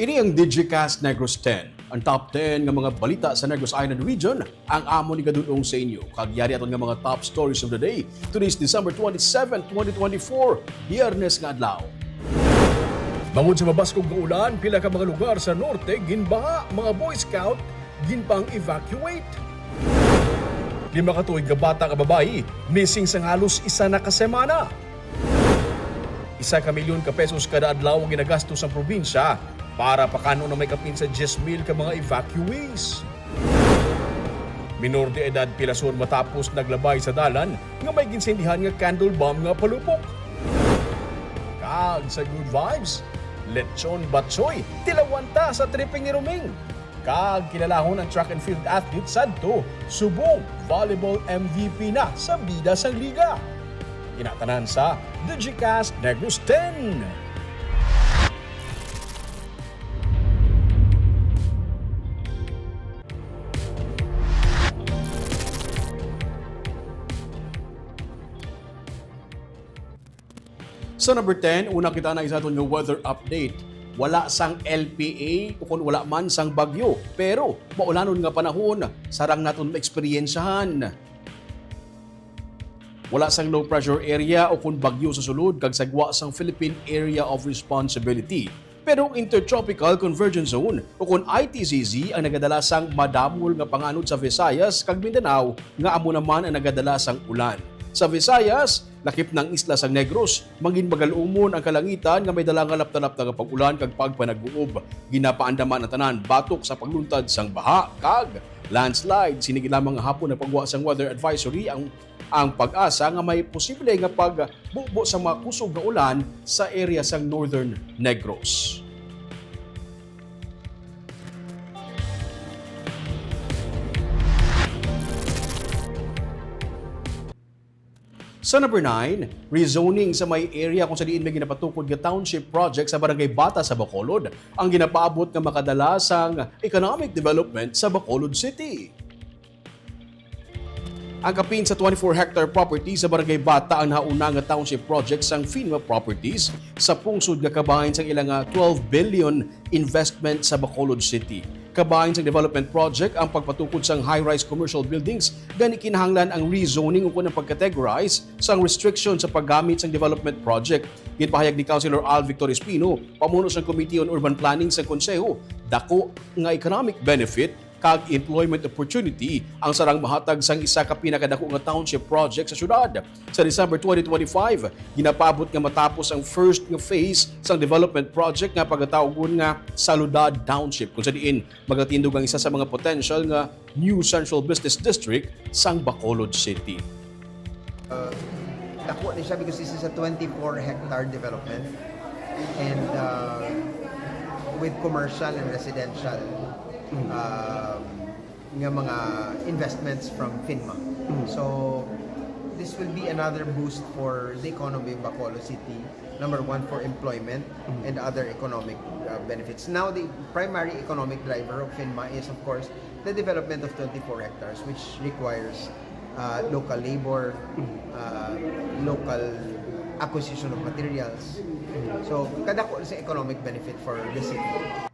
Ini ang Digicast Negros X, ang top 10 nga mga balita sa Negros Island Region, ang amo ni gadudong sa inyo. Kagyari aton nga mga top stories of the day. Today is December 27, 2024, Biyernes nga adlaw. Bangod sa mabaskog nga ulan, pila ka mga lugar sa norte ginbaha, mga Boy Scout ginpang evacuate. 5 ka tuig nga bata nga babayi missing sa halos isa na kasemana. 1 milyon ka pesos kada adlaw ang ginagastos sa probinsya para pakano na may kapin sa 10,000 ka mga evacuees. Minor de edad pilason matapos naglabay sa dalan nga may ginsindihan nga candle bomb nga palupok. Kag sa good vibes, lechon batsoy tilawanta sa tripping ni Roming. Kag kilalahon ang track and field athlete Santo, subong volleyball MVP na sa bida sang liga. Inatanan sa Digicast Negros X. Sa number 10, una kita na isa itong weather update. Wala sang LPA o kung wala man sang bagyo. Pero maulanon nga panahon, sarang naton maeksperiensyahan. Wala sang low pressure area o kung bagyo sa sulod kag sagwa sang Philippine Area of Responsibility. Pero Intertropical Convergence Zone o kung ITCZ ang nagadala sang madamol nga panganod sa Visayas kag Mindanao nga amo naman ang nagadala sang ulan. Sa Visayas, lakip ng isla sang Negros, mangin magalumon ang kalangitan nga may dalang alap-talap na pag-ulan kag pagpanag-uob. Ginapaandaman ang tanan batok sa pagluntad sang baha kag landslide. Sinigi lamang hapon na pagwa sang weather advisory ang pag-asa nga may posible nga pagbubo sa mga kusog nga ulan sa area sang Northern Negros. Sa number 9, rezoning sa may area kung sa diin may ginapatukod nga township project sa Barangay Bata sa Bacolod ang ginapaabot nga makadala sang economic development sa Bacolod City. Ang kapin sa 24-hectare property sa Barangay Bata ang nauna nga township project sang FINMA Properties sa pungsod nga kabahin sang ilang 12 billion investment sa Bacolod City. Kabahin sa development project ang pagpatukod sang high-rise commercial buildings gani kinahanglan ang rezoning ukon ang pagcategorize sang restriction sa paggamit sang development project. Ginpahayag ni Councilor Al Victor Espino, pamuno sang Committee on Urban Planning sa Konseho, dako nga economic benefit kag employment opportunity ang sarang mahatag sang isa ka pinakadako nga township project sa syudad. Sa December 2025, ginapabot nga matapos ang first nga phase sang development project nga pagkatawgon nga Saludad Township kung sa diin magatindog ang isa sa mga potential nga new central business district sang Bacolod City. Dako ni siya because this is a 24-hectare development and with commercial and residential nga mga investments from FINMA. So this will be another boost for the economy of Bacolod City. Number one, for employment and other economic benefits. Now, the primary economic driver of FINMA is, of course, the development of 24 hectares, which requires local labor, local acquisition of materials. So, kadako sa economic benefit for the city.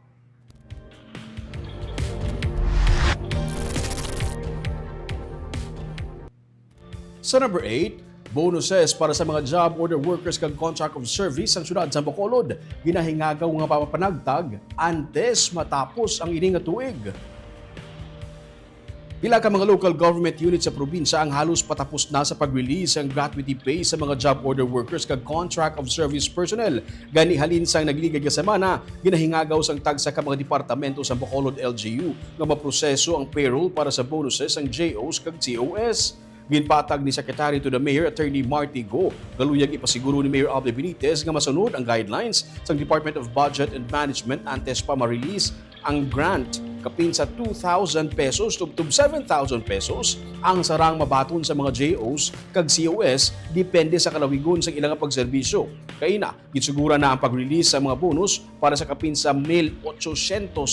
Sa number 8, bonuses para sa mga job order workers kag contract of service ang syudad sa Bacolod. Ginahingagaw nga papapanagtag antes matapos ang ini nga tuig. Pila ka mga local government units sa probinsya ang halos patapos na sa pag-release ang gratuity pay sa mga job order workers kag contract of service personnel. Gani halin sang nagligad nga semana, ginahingagaw sang tagsa ka mga departamento sa Bacolod LGU nga maproseso ang payroll para sa bonuses ang JOs kag COS. Ginpatag ni Secretary to the Mayor, Attorney Marty Go, galuyag ipasiguro ni Mayor Abel Benitez nga masunod ang guidelines sa Department of Budget and Management antes pa ma-release ang grant kapin sa 2,000 pesos to 7,000 pesos ang sarang mabaton sa mga JOs kag COS depende sa kalawigon sa ilang pagserbisyo. Kay na, gitsugura na ang pag-release sa mga bonus para sa kapin sa 1,800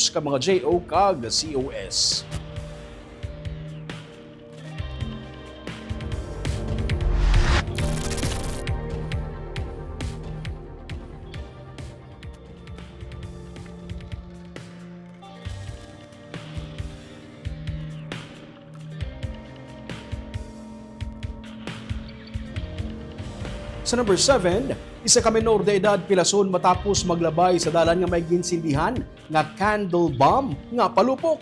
ka mga JO kag COS. Sa number 7, isa ka menor de edad pilason matapos maglabay sa dalan nga may ginsindihan nga candle bomb nga palupok.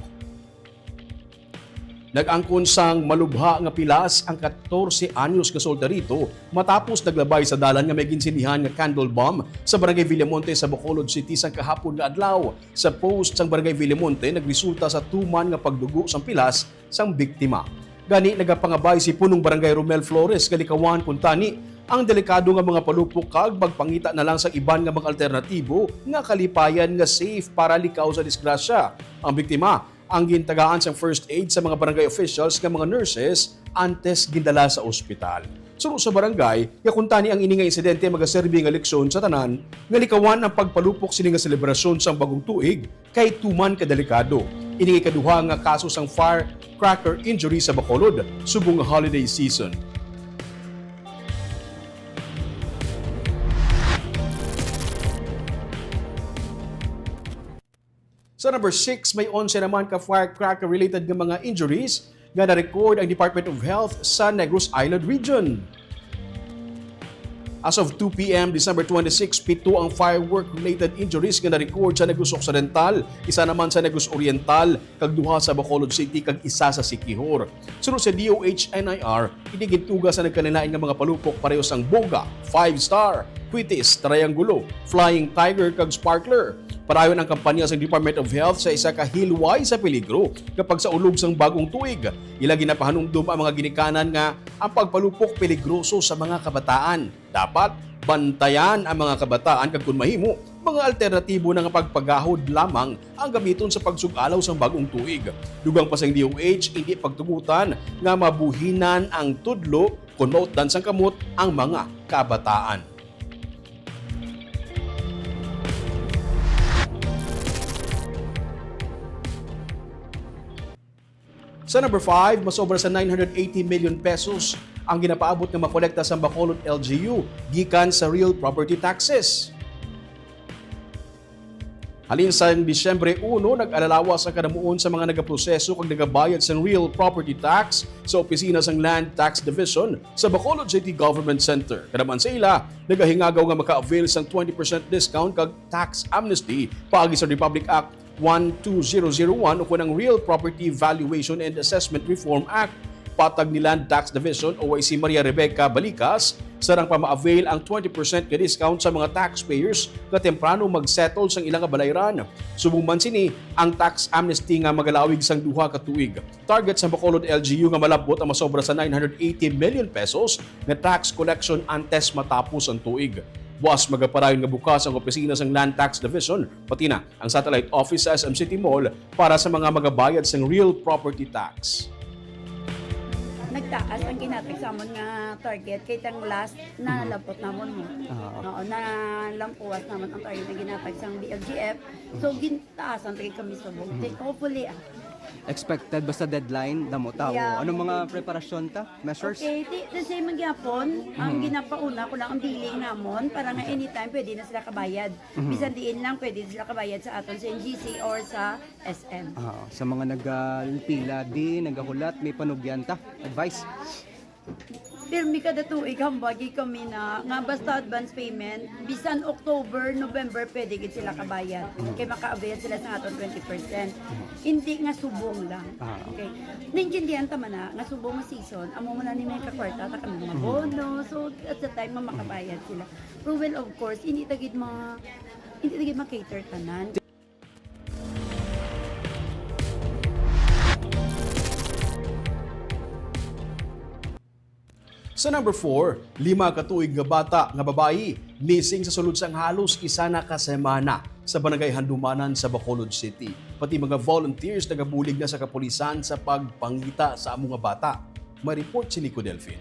Nag-angkon sang malubha nga pilas ang 14 anyos nga soldarito matapos naglabay sa dalan nga may ginsindihan nga candle bomb sa Barangay Villamonte sa Bacolod City sang kahapon nga adlaw. Sa post sang Barangay Villamonte nagresulta sa tuman nga pagdugo sang pilas sang biktima. Gani nagapangabay si punong Barangay Romel Flores Kalikawan kuntani ang delikado nga mga palupok kag magpangita na lang sa iban nga mga alternatibo nga kalipayan nga safe para likaw sa disgrasya. Ang biktima ang gintagaan sang first aid sa mga barangay officials nga mga nurses antes gindala sa ospital. Suro sa barangay, yakuntani ang ini nga insidente magaserbi nga leksyon sa tanan nga likawan ang pagpalupok sini nga selebrasyon sang bagong tuig kay tuman kadelikado. Ini nga ikaduha nga kaso sang Firecracker injury sa Bacolod subong nga holiday season. Sa number 6, may 11 naman ka firecracker-related nga mga injuries nga na-record ang Department of Health sa Negros Island Region. As of 2 p.m. December 26, 7 ang firework-related injuries nga na-record sa Negros Occidental, isa naman sa Negros Oriental, kag duha sa Bacolod City, kag isa sa Siquijor. Sunod sa DOH-NIR, itigituga sa nagkanilain nga mga palupok pareho sang Boga, 5-star, Quitis, Triangulo, Flying Tiger, kag Sparkler. Parayon ang kampanya sa Department of Health sa isa ka hilway sa peligro kapag sa ulog sang bagong tuig. Ila ginapahanumdum ang mga ginikanan nga ang pagpalupok peligroso sa mga kabataan. Dapat bantayan ang mga kabataan kag kun mahimo mga alternatibo na nga pagpagahod lamang ang gamiton sa pagsugalaw sang bagong tuig. Dugang pa sang DOH hindi pagtugutan nga mabuhinan ang tudlo kun mautdan sang kamot ang mga kabataan. Sa number 5, masobra sa 980 million pesos ang ginapaabot nga makolekta sa Bacolod LGU gikan sa real property taxes. Halin sa Disyembre 1, nag-alalawas ang kanamuon sa mga nagaproseso kag nagabayad sa real property tax sa opisina sang Land Tax Division sa Bacolod City Government Center. Kanaman sa ila, nagahingagaw nga maka-avail sang 20% discount kag tax amnesty paagi sa Republic Act 12001 o kunang Real Property Valuation and Assessment Reform Act. Patag ni Land Tax Division o si Maria Rebecca Balikas, sarang pa ma-avail ang 20% ka discount sa mga taxpayers na temprano mag-settle sang ilang balayran. Subong man sini ang tax amnesty nga magalawig sang duha ka tuig. Target sa Bacolod LGU nga malabot ang masobra sa 980 million pesos na tax collection antes matapos ang tuig. Buwas magaparayon nga bukas ang opisina sang Land Tax Division, pati na ang satellite office sa SM City Mall para sa mga magabayad sang real property tax. Nagtaas ang kinatag sa amon nga target kay tang last na lampot namon mo. Oo, na lampuas naman ang target na ginatag sang BLGF. So gintaasan tagay kami sa bug. Hopefully Expected basta deadline damo tao. Yeah. Anong mga preparasyon ta? Measures? okay, the same ang gyapon. Ang ginapauna ko lang ang billing namon para nga anytime pwede na sila kabayad. Bisan diin lang pwede sila kabayad sa aton sa NGC or sa SM. Sa mga nagpila di, nagahulat, may panugyan ta. Advice? Pirmi kada tuig hambagi kami na nga basta advance payment bisan October, November pwede gid sila kabayad. Kay maka-avail sila sa aton 20%. Hindi nga subong lang. Okay. Naintindihan ta man na nga subong nga season, amo man na ni may kakwarta ta kami mga bono. So at the time makabayad sila. Pero well of course hindi tagid ma-cater tanan. Sa number 4, 5 ka tuig nga bata nga babayi missing sa sulod sang halos isa na ka semana sa Barangay Handumanan sa Bacolod City. Pati mga volunteers nagabulig na sa kapulisan sa pagpangita sa among nga bata. May report si Nico Delfin.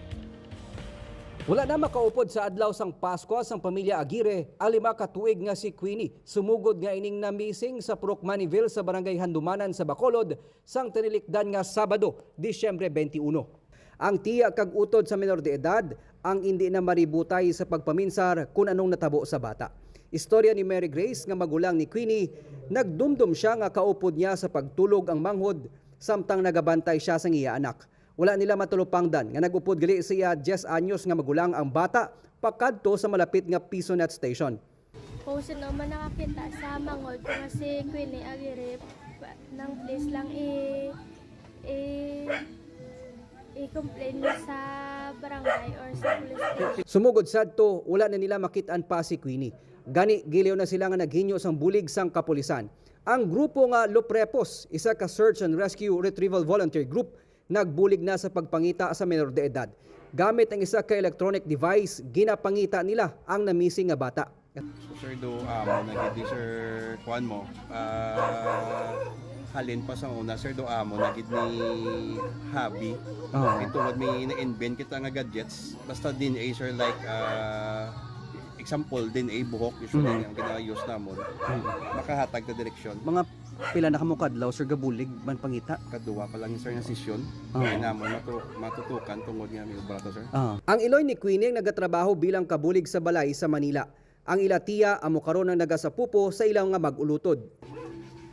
Wala na makaupod sa adlaw sang Pasko sang pamilya Aguirre, ang 5 ka tuig nga si Queenie sumugod nga ining na missing sa Purok Maniville sa Barangay Handumanan sa Bacolod sang tinilikdan nga Sabado, Disyembre 21. Ang tiya kag utod sa menor de edad ang hindi na maributay sa pagpaminsar kung anong natabo sa bata. Istorya ni Mary Grace nga magulang ni Queenie, nagdumdum siya nga kaupod niya sa pagtulog ang manghod samtang nagabantay siya sa iya anak. Wala nila matulupangdan nga nagupod gali siya 10 anyos nga magulang ang bata pakadto sa malapit nga PisoNet station. Kung sino man nakakita sa Mangod ko kasi Queenie Aguirre ng place lang i-complain mo sa barangay or sa police station. Sumugod sadto, wala na nila makitaan pa si Queenie. Gani giliw na sila nga naghinyo sang bulig sang kapulisan. Ang grupo nga Loprepos, isa ka search and rescue retrieval volunteer group, nagbulig na sa pagpangita sa menor de edad. Gamit ang isa ka electronic device, ginapangita nila ang na-missing nga bata. So, sir, do amo nagid sir kuan mo halin pa sa una sir do amo nagid ni hobby tungod may na-invent kita nga gadgets basta din sir like example din buhok usually ang gina-use namon makahatag na direksyon Mga pila na kamo kadlaw sir gabulig man pangita. kaduwa pa lang sir nga session kay namon matutukan tungod nga may brato sir. Ang iloy ni Queenie ang nagatrabaho bilang kabulig sa balay sa Manila. Ang ila tiya amo karon ang nagasapupo sa ilang nga mag-ulutod.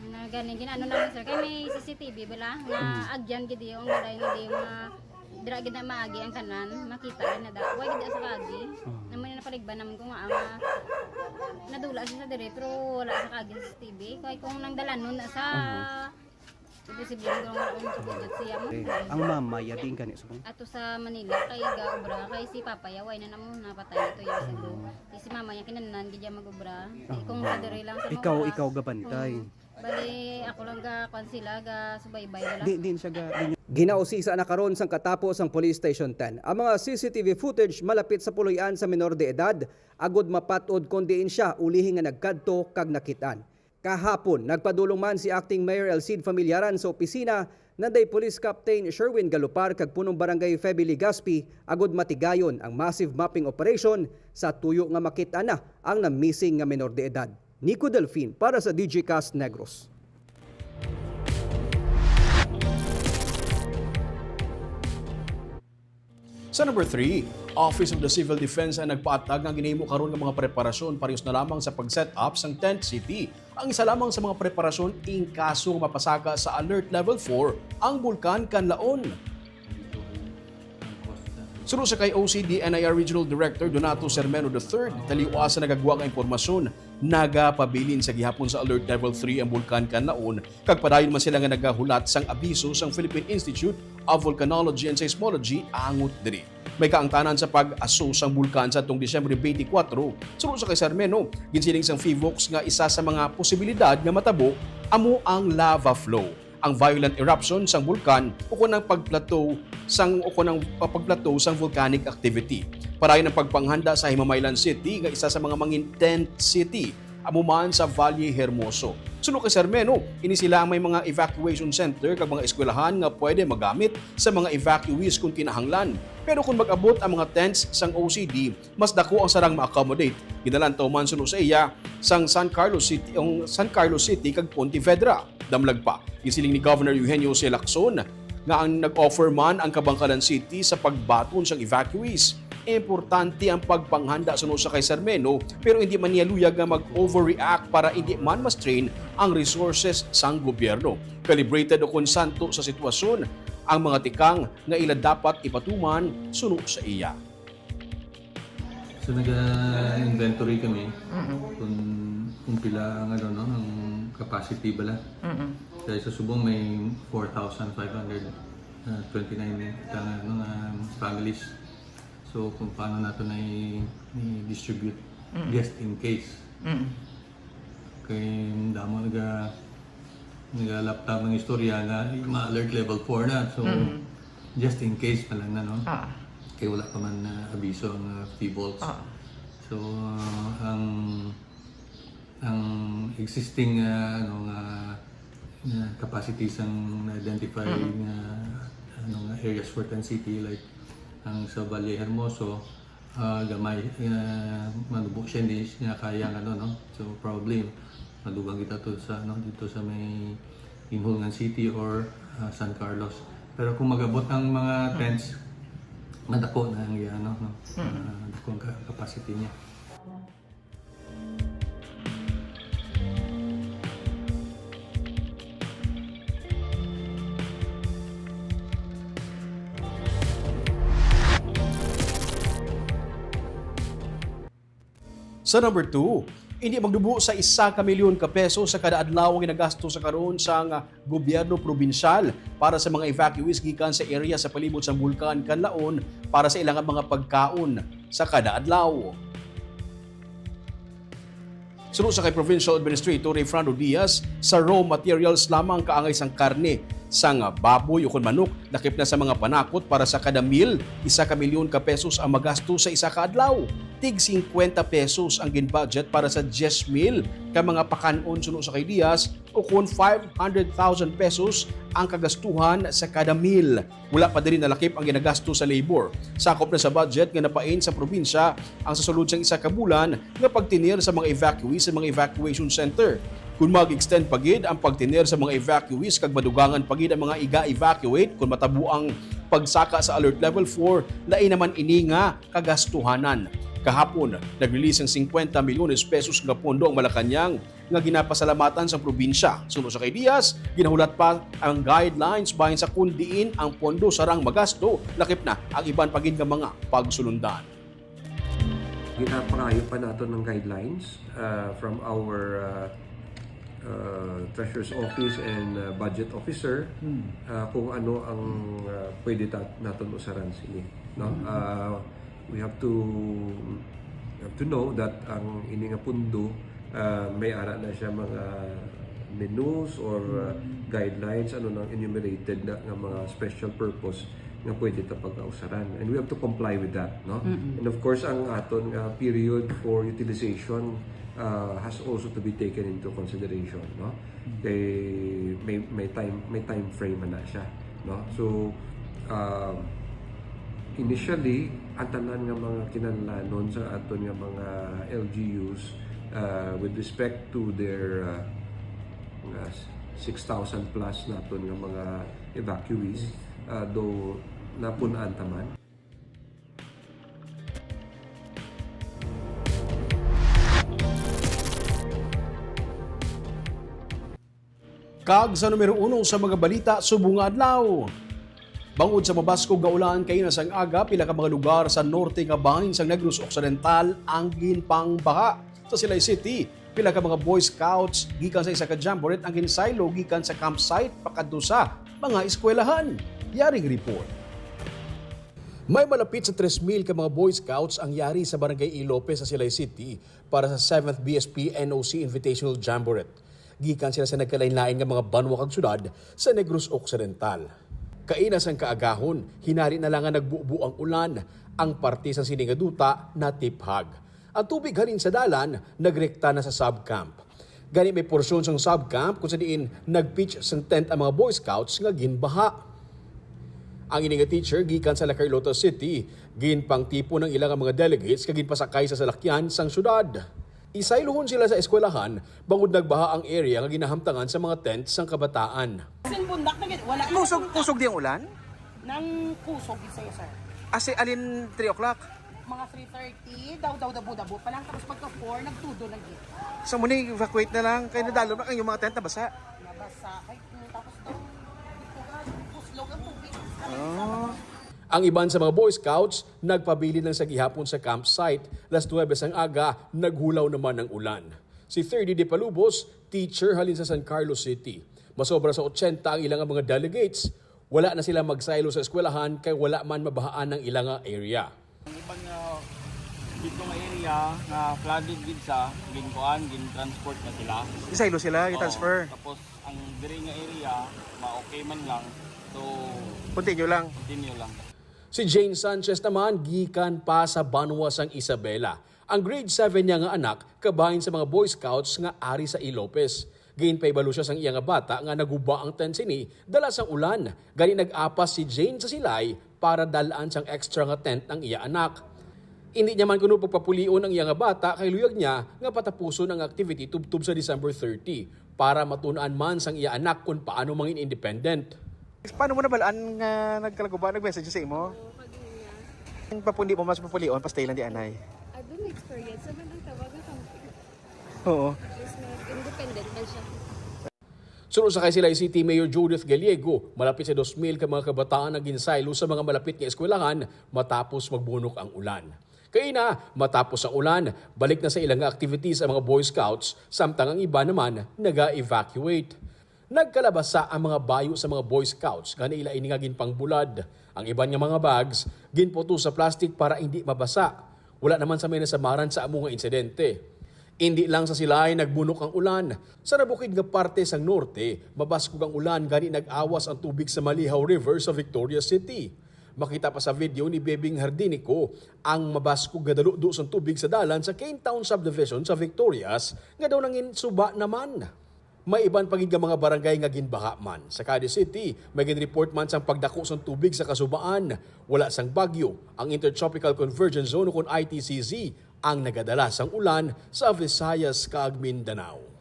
Na ganin ginano namin sir kay may CCTV bala nga agyan gid yung balay nga di dira gid na maagi ang kanan makita na da way gid sa kagi naman na paligban naman ko nga nadula siya sa dire pero wala sa kagi sa CCTV kay kung nang dalan nun sa posible nga budget siya mo. Ang mama yading kani sa Ato sa Manila kay gaobra kay si Papa yaway na namo napatay ito yung siguro. Si mama niya kinanan gid magobra. Kung sa dire lang sa ikaw gabantay. Bali ako lang ga kwan sila ga subaybay wala. Din siya ga Ginausisa na karon sang katapos ang Police Station 10. Ang mga CCTV footage malapit sa puloy-an sa menor de edad agod mapatod kon diin siya ulihi nga nagkadto kag nakitaan. Kahapon, nagpadulong man si Acting Mayor Elcid Familiaran sa opisina nanday Police Captain Sherwin Galupar kag punong barangay Feby Ligaspi agod matigayon ang massive mapping operation sa tuyo nga makita na ang na-missing nga menor de edad. Nico Delfin para sa Digicast Negros. Sa number 3, Office of the Civil Defense ang nagpaatag ng ginahimo karon nga mga preparasyon parehas na lamang sa pag-set up sang tent city. Ang isa lamang sa mga preparasyon in kaso mapasaka sa Alert Level 4 ang bulkan Kanlaon. Suro sa kay OCD NIR Regional Director Donato Sermeno III, taliwa sa nagagwa nga impormasyon, nagapabilin sa gihapon sa Alert Level 3 ang bulkan Kanlaon, kag padayon man sila nga nagahulat sang abiso sang Philippine Institute of Volcanology and Seismology angot diri. May kaangtanan sa pag-aso sang bulkan sa atong Disyembre 24. Suro sa kay Sermeno, ginsiling sang FIVOX nga isa sa mga posibilidad nga matabo amo ang lava flow. Ang violent eruption sang bulkan o kunang pagplateau sang volcanic activity. Parayon ang pagpanghanda sa Himamaylan City nga isa sa mga mangin tent city amuman sa Valle Hermoso. Suno kay Sermeno, ini sila ang may mga evacuation center kag mga eskwelahan nga pwede magamit sa mga evacuees kung kinahanglan. Pero kung mag-abot ang mga tents sang OCD, mas dako ang sarang ma-accommodate. Ginalantaw man suno sa iya sang San Carlos City kag Pontevedra. Damlag pa, gisiling ni Governor Eugenio C. Lacson nga ang nag-offer man ang Kabangkalan City sa pagbaton sang evacuees. Importante ang pagpanghanda suno sa kay Sermeno pero hindi man niya luyag nga mag-overreact para hindi man ma-strain ang resources sang gobyerno. Calibrated o konsanto sa sitwasyon ang mga tikang nga ila dapat ipatuman suno sa iya. So nag-inventory kami kung pila ang ang capacity bala. Kaya sa subong may 4,529 families. So kung paano nato na i-distribute just in case. Kaya damo naga-laptop ng istorya nga ma-alert level 4 na. So just in case pa lang na, no? Kaya wala pa man abiso ang T-volts. So ang existing capacities ang identify areas for tent city like ang sa Valle Hermoso gamay manubo siya hindi niya kaya so probably madugang kita to sa dito sa may Inhulngan City or San Carlos, pero kung magabot ang mga tents madako na ang kung capacity niya. Sa number 2, hindi magdubo sa 1 ka milyon ka peso sa kada adlaw ang ginagasto sa karon sa gobyerno probinsyal para sa mga evacuees gikan sa area sa palibot sa bulkan Kanlaon para sa ilang mga pagkaon sa kada adlaw. Sunod sa kay Provincial Administrator Fernando Diaz, sa raw materials lamang kaangay sang karne, sang baboy o kun manok, lakip na sa mga panakot para sa kada meal, 1 ka milyon ka pesos ang magasto sa 1 ka adlaw. Tig 50 pesos ang gin-budget para sa 10 meal ka mga pakanon sunod sa kay Diaz o kun 500,000 pesos ang kagastuhan sa kada meal. Wala pa din nalakip ang ginagasto sa labor. Sakop na sa budget nga napain sa probinsya ang sa sulod sang 1 ka bulan nga pagtinir sa mga evacuees sa mga evacuation center. Kung mag-extend pagid ang pagtinir sa mga evacuees kag madugangan pagid ang mga iga-evacuate kung matabo ang pagsaka sa Alert Level 4, lain naman ini nga kagastuhanan. Kahapon, nag-release ng 50 milyones pesos nga pondo ang Malacañang nga ginapasalamatan sa probinsya. Sunod sa kay Diaz, ginahulat pa ang guidelines bahin sa kundiin ang pondo sarang magasto, lakip na ang iban pagid nga mga pagsulundan. Ginapakayo pa nato ng guidelines from our Treasurer's Office and Budget Officer kung ano ang pwede natin usaran sini. No? We have to know that ang ini nga pundo may ara na siya mga menus or guidelines ano nang enumerated na nga mga special purpose nga pwede ta pagkausaran, and we have to comply with that, no? And of course ang aton period for utilization has also to be taken into consideration, no? Kay may time frame na siya, no? So initially ang tanan nga mga kinahanglanon sa aton nga mga LGUs with respect to their 6,000 plus naton nga mga evacuees, though napunaan taman. Kag sa numero 1 sa mga balita subong nga adlaw. Bangod sa mabaskog nga ulan kay nasang aga, pila ka mga lugar sa norte nga bahin sa Negros Occidental ang ginpangbaha. Sa Silay City, pila ka mga Boy Scouts gikan sa isa ka jamboree ang ginsaylo gikan sa campsite pakadto sa mga eskwelahan. Yaring report. May malapit sa 3,000 ka mga Boy Scouts ang yari sa Barangay Ilope sa Silay City para sa 7th BSP NOC Invitational Jamboree. Gikan sila sa nagkalain-lain nga mga banwa kag syudad sa Negros Occidental. Kainas ang kaagahon, hinari na lang nga nagbuubo ang ulan, ang parte sa siningaduta na tiphag. Ang tubig halin sa dalan, nagrekta na sa subcamp. Gani may porsyon sang subcamp kung sa diin nagpitch sang tent ang mga Boy Scouts nga ginbaha. Ang ininga teacher gikan sa La Carlota City, ginpang tipo ng ilang mga delegates kag ginpasakay sa salakyan sang syudad. Isayluhon sila sa eskwelahan, bangod nagbaha ang area nga ginahamtangan sa mga tent sang kabataan. Kusog di ang ulan? Nang kusog isa sir. Asi alin 3 o'clock? Mga 3:30, daw-dabo-dabo pa lang. Tapos pagka 4, nagtudo lang yun. So muna evacuate na lang. Kaya nadalo na yung mga tent na basa. Nabasa. Ay, tapos daw, puslog ang tubig. Ang iban sa mga Boy Scouts, nagpabili ng sa gihapon sa campsite. Las 9 ang aga, naghulaw naman ang ulan. Si 30 de Palubos, teacher halin sa San Carlos City. Masobra sa 80 ang ilang mga delegates. Wala na sila magsaylo sa eskwelahan kay wala man mabahaan ng ilang area. Ang ibang dito nga area na flooded gid sa gin-transport na sila. Isaylo sila, i-transfer. Tapos ang diri nga area, ma-okay man lang. So Continue lang. Si Jane Sanchez naman, gikan pa sa Banwa sang Isabela. Ang grade 7 niya nga anak, kabahin sa mga Boy Scouts nga ari sa Ilopez. Gain pa ibalo siya sang iya nga bata nga naguba ang tent sini, dala sang ulan. Gani nag-apas si Jane sa silay para dalaan sang extra nga tent ang iya anak. Hindi niya man kuno pagpapulion ang iya nga bata kay luyag niya nga patapuson ang activity tubtub sa December 30 para matunaan man sang iya anak kung paano mangin independent. Paano mo nabalaan nga nagkalaguba? Nag-message sa imo? Papundi mo mas papulion, pastay lang di anay. I don't experience naman ang tawag na camping. Oo. Independent man siya. Sunod sa kay Silay City Mayor Judith Gallego, malapit sa 2,000 ka mga kabataan ang ginsaylo sa mga malapit nga eskwelahan matapos magbunok ang ulan. Kaya na, matapos ang ulan, balik na sa ilang activities ang mga Boy Scouts, samtang ang iba naman naga-evacuate. Nagkalabasa ang mga bayo sa mga Boy Scouts nga ila iningagin pang bulad. Ang iban nga mga bags, ginpoto sa plastic para hindi mabasa. Wala naman sa may nasamaran sa among insidente. Hindi lang sa silay nagbunok ang ulan. Sa nabukid nga parte sa norte, mabaskog ang ulan gani nag-awas ang tubig sa Malihaw River sa Victoria City. Makita pa sa video ni Bebing Hardinico ang mabaskog nga daludo sa tubig sa dalan sa Kanlaon Subdivision sa Victorias nga daw nangin suba naman. May iban pagig mga barangay nga ginbaha man. Sa Cadiz City, may ginreport man sang pagdako sa tubig sa kasubaan. Wala sang bagyo, ang Intertropical Convergence Zone o kung ITCZ ang nagadala sang ulan sa Visayas kag Mindanao.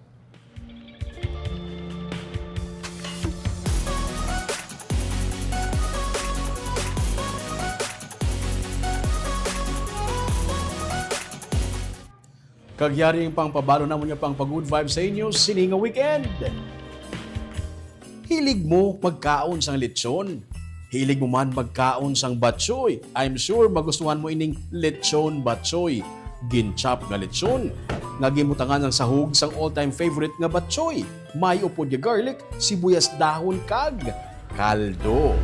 Kagyari yung pang pabalo na mo niya pang pag-good vibes sa inyo, sininga weekend. Hilig mo magkaon sang lechon. Hilig mo man magkaon sang batsoy. I'm sure magustuhan mo ining lechon batsoy. Ginchop nga lechon. Nagimutangan ng sahog sang all-time favorite nga batsoy. May upod nga garlic, sibuyas dahon kag kaldo.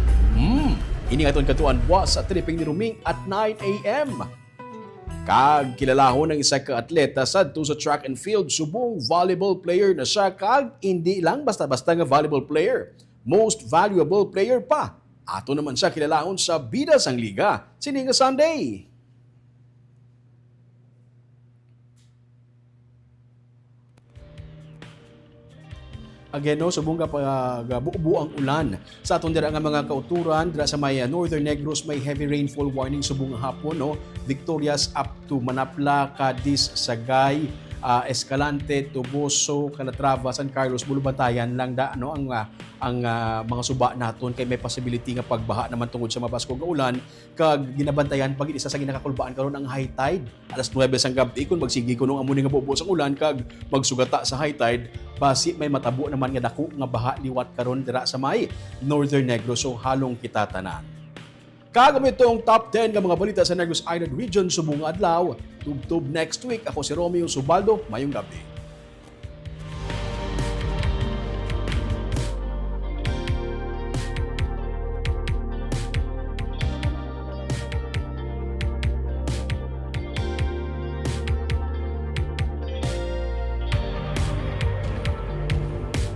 Ini nga itong katuan buwas sa tripping ni Ruming at 9 a.m. Kag kilalahon ng isa ka atleta sadto sa track and field, subong volleyball player na siya kag hindi lang basta-basta nga volleyball player. Most valuable player pa. Ato naman siya kilalahon sa bida sang liga. Sininga Sunday. Again, no, subong ka buo ang ulan. Sa atong dira nga mga kauturan, dira sa may Northern Negros may heavy rainfall warning subong hapon, no. Victorias up to Manapla, Cadiz, Sagay, Escalante, Tuboso, Calatrava, San Carlos, Bulubantayan lang da ano ang mga suba naton kay may possibility nga pagbaha naman tungod sa mabaskog nga ulan kag ginabantayan pag isa sa ginakakulbaan karon ang high tide alas 9 sang gabi kun magsigi kuno ang muni nga bubo sang ulan kag magsugata sa high tide basi may matabo naman nga dako nga baha liwat karon dira sa may Northern Negros so halong kita tanan. Kagam itong top 10 nga mga balita sa Negros Island Region subong adlaw. Tub-tub next week. Ako si Romeo Subaldo. Mayong gabi.